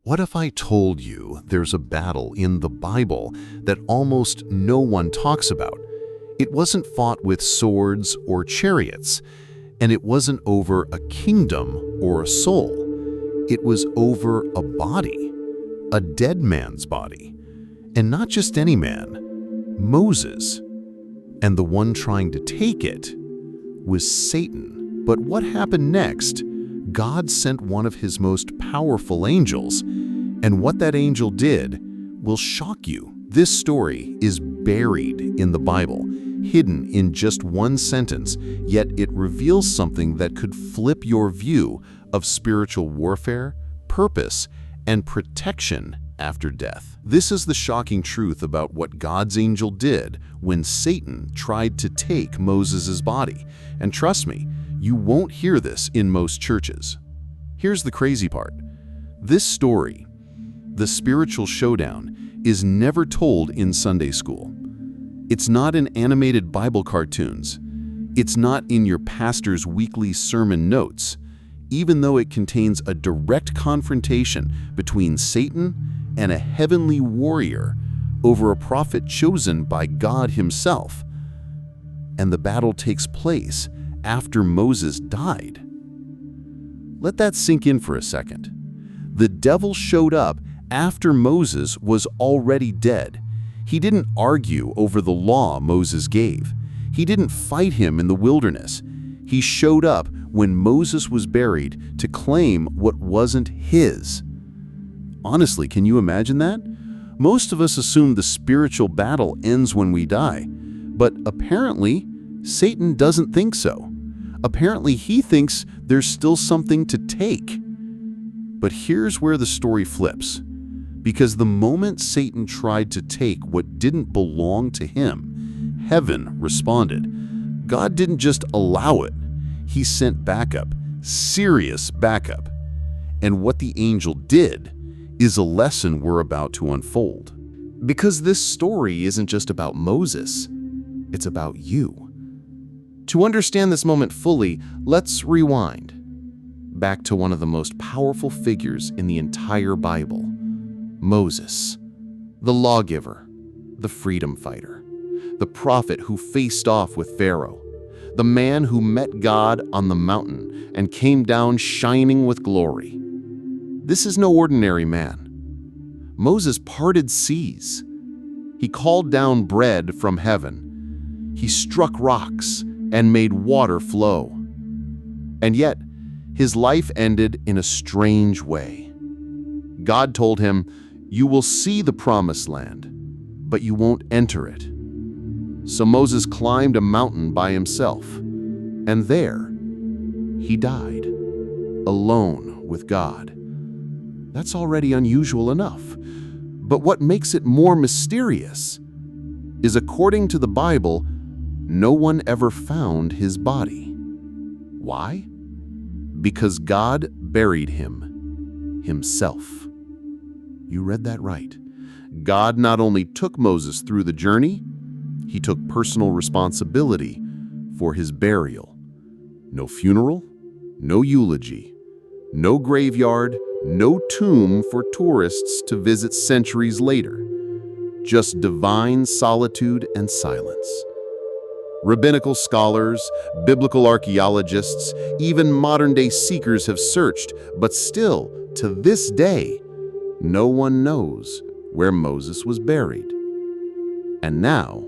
What if I told you there's a battle in the Bible that almost no one talks about? It wasn't fought with swords or chariots, and it wasn't over a kingdom or a soul. It was over a body, a dead man's body. And not just any man, Moses. And the one trying to take it was Satan. But what happened next? God sent one of his most powerful angels, and what that angel did will shock you. This story is buried in the Bible, hidden in just one sentence, yet it reveals something that could flip your view of spiritual warfare, purpose, and protection after death. This is the shocking truth about what God's angel did when Satan tried to take Moses' body. And trust me, you won't hear this in most churches. Here's the crazy part. This story, the spiritual showdown, is never told in Sunday school. It's not in animated Bible cartoons. It's not in your pastor's weekly sermon notes, even though it contains a direct confrontation between Satan and a heavenly warrior over a prophet chosen by God himself. And the battle takes place after Moses died. Let that sink in for a second. The devil showed up after Moses was already dead. He didn't argue over the law Moses gave. He didn't fight him in the wilderness. He showed up when Moses was buried to claim what wasn't his. Honestly, can you imagine that? Most of us assume the spiritual battle ends when we die, but apparently Satan doesn't think so. Apparently he thinks there's still something to take. But here's where the story flips. Because the moment Satan tried to take what didn't belong to him, heaven responded. God didn't just allow it. He sent backup, serious backup. And what the angel did is a lesson we're about to unfold. Because this story isn't just about Moses, it's about you. To understand this moment fully, let's rewind back to one of the most powerful figures in the entire Bible, Moses, the lawgiver, the freedom fighter, the prophet who faced off with Pharaoh, the man who met God on the mountain and came down shining with glory. This is no ordinary man. Moses parted seas. He called down bread from heaven. He struck rocks and made water flow. And yet, his life ended in a strange way. God told him, "You will see the promised land, but you won't enter it." So Moses climbed a mountain by himself, and there he died, alone with God. That's already unusual enough. But what makes it more mysterious is, according to the Bible, no one ever found his body. Why? Because God buried him himself. You read that right. God not only took Moses through the journey, he took personal responsibility for his burial. No funeral, no eulogy, no graveyard, no tomb for tourists to visit centuries later. Just divine solitude and silence. Rabbinical scholars, biblical archaeologists, even modern-day seekers have searched, but still, to this day, no one knows where Moses was buried. And now,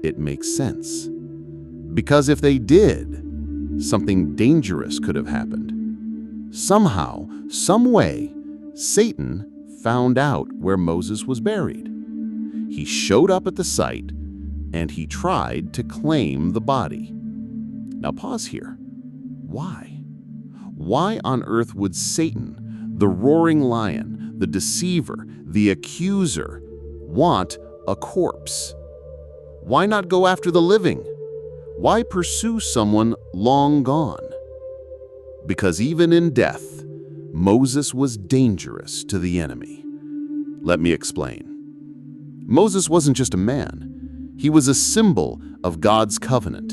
it makes sense. Because if they did, something dangerous could have happened. Somehow, some way, Satan found out where Moses was buried. He showed up at the site, and he tried to claim the body. Now pause here. Why? Why on earth would Satan, the roaring lion, the deceiver, the accuser, want a corpse? Why not go after the living? Why pursue someone long gone? Because even in death, Moses was dangerous to the enemy. Let me explain. Moses wasn't just a man. He was a symbol of God's covenant.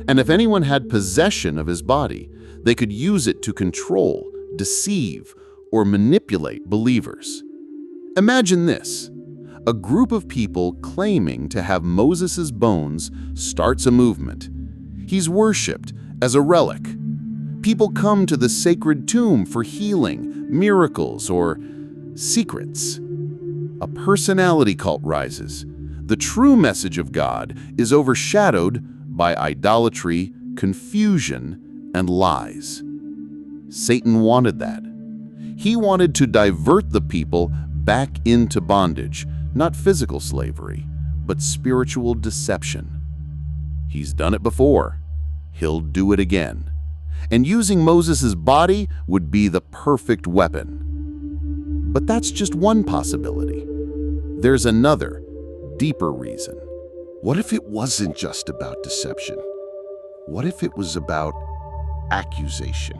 And if anyone had possession of his body, they could use it to control, deceive, or manipulate believers. Imagine this. A group of people claiming to have Moses' bones starts a movement. He's worshipped as a relic. People come to the sacred tomb for healing, miracles, or secrets. A personality cult rises. The true message of God is overshadowed by idolatry, confusion, and lies. Satan wanted that. He wanted to divert the people back into bondage, not physical slavery, but spiritual deception. He's done it before. He'll do it again. And using Moses' body would be the perfect weapon. But that's just one possibility. There's another, deeper reason. What if it wasn't just about deception? What if it was about accusation?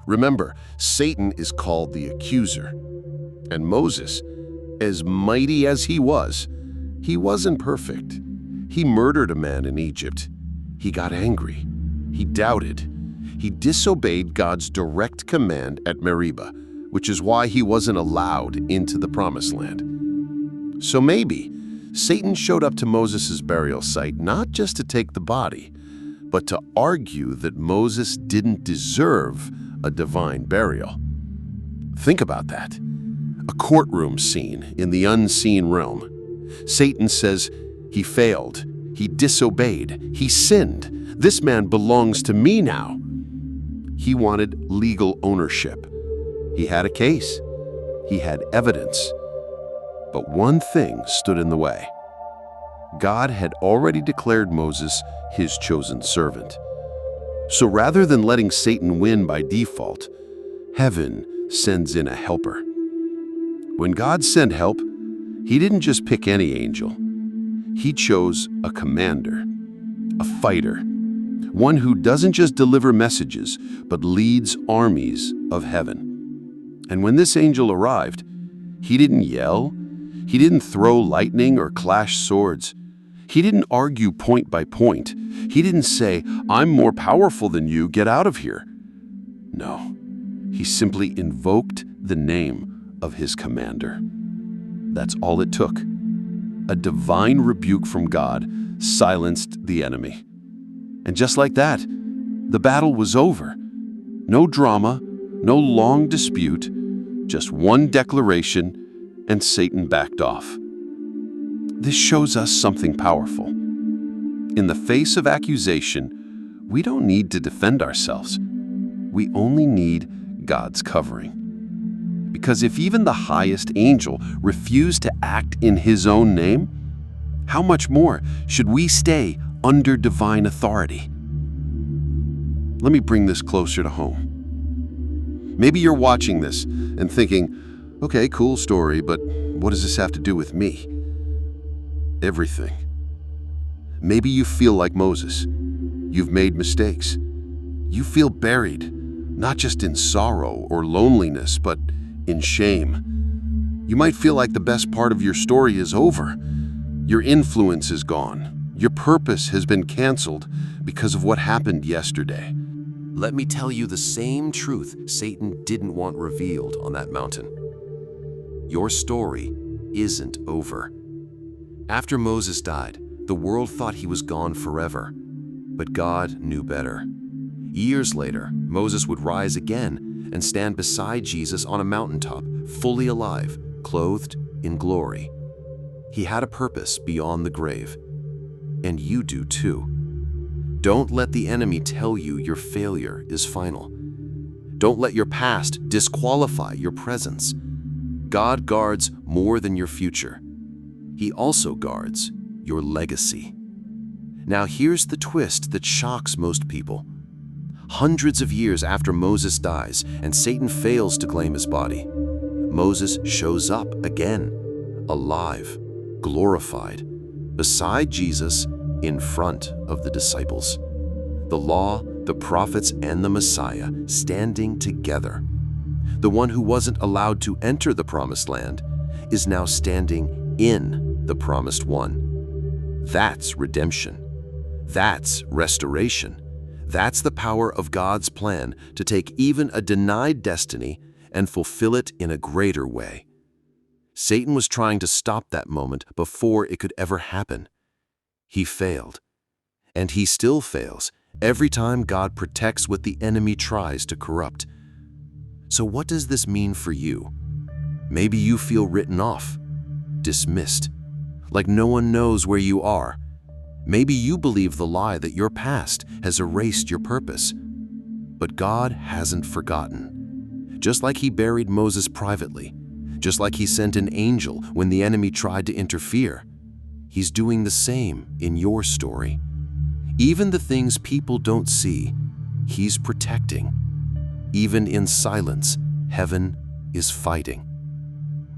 Remember, Satan is called the accuser. And Moses, as mighty as he wasn't perfect. He murdered a man in Egypt. He got angry. He doubted. He disobeyed God's direct command at Meribah, which is why he wasn't allowed into the Promised Land. So maybe Satan showed up to Moses' burial site not just to take the body, but to argue that Moses didn't deserve a divine burial. Think about that. A courtroom scene in the unseen realm. Satan says, he failed, he disobeyed, he sinned. This man belongs to me now. He wanted legal ownership. He had a case. He had evidence. But one thing stood in the way. God had already declared Moses his chosen servant. So rather than letting Satan win by default, heaven sends in a helper. When God sent help, he didn't just pick any angel. He chose a commander, a fighter, one who doesn't just deliver messages, but leads armies of heaven. And when this angel arrived, he didn't yell, he didn't throw lightning or clash swords. He didn't argue point by point. He didn't say, I'm more powerful than you, get out of here. No, he simply invoked the name of his commander. That's all it took. A divine rebuke from God silenced the enemy. And just like that, the battle was over. No drama, no long dispute, just one declaration, and Satan backed off. This shows us something powerful. In the face of accusation, we don't need to defend ourselves. We only need God's covering. Because if even the highest angel refused to act in his own name, how much more should we stay under divine authority? Let me bring this closer to home. Maybe you're watching this and thinking, okay, cool story, but what does this have to do with me? Everything. Maybe you feel like Moses. You've made mistakes. You feel buried, not just in sorrow or loneliness, but in shame. You might feel like the best part of your story is over. Your influence is gone. Your purpose has been canceled because of what happened yesterday. Let me tell you the same truth Satan didn't want revealed on that mountain. Your story isn't over. After Moses died, the world thought he was gone forever, but God knew better. Years later, Moses would rise again and stand beside Jesus on a mountaintop, fully alive, clothed in glory. He had a purpose beyond the grave, and you do too. Don't let the enemy tell you your failure is final. Don't let your past disqualify your presence. God guards more than your future. He also guards your legacy. Now here's the twist that shocks most people. Hundreds of years after Moses dies and Satan fails to claim his body, Moses shows up again, alive, glorified, beside Jesus, in front of the disciples. The law, the prophets, and the Messiah standing together. The one who wasn't allowed to enter the Promised Land is now standing in the Promised One. That's redemption. That's restoration. That's the power of God's plan to take even a denied destiny and fulfill it in a greater way. Satan was trying to stop that moment before it could ever happen. He failed. And he still fails every time God protects what the enemy tries to corrupt. So what does this mean for you? Maybe you feel written off, dismissed, like no one knows where you are. Maybe you believe the lie that your past has erased your purpose. But God hasn't forgotten. Just like he buried Moses privately, just like he sent an angel when the enemy tried to interfere, he's doing the same in your story. Even the things people don't see, he's protecting. Even in silence, heaven is fighting.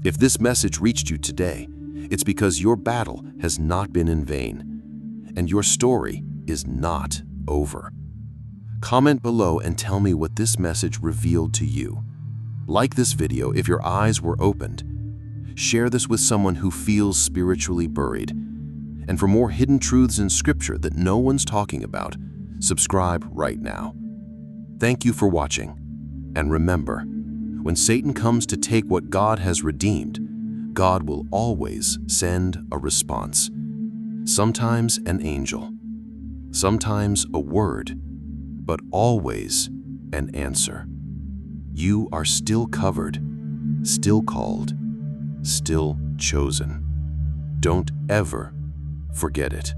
If this message reached you today, it's because your battle has not been in vain, and your story is not over. Comment below and tell me what this message revealed to you. Like this video if your eyes were opened. Share this with someone who feels spiritually buried. And for more hidden truths in Scripture that no one's talking about, subscribe right now. Thank you for watching. And remember, when Satan comes to take what God has redeemed, God will always send a response. Sometimes an angel, sometimes a word, but always an answer. You are still covered, still called, still chosen. Don't ever forget it.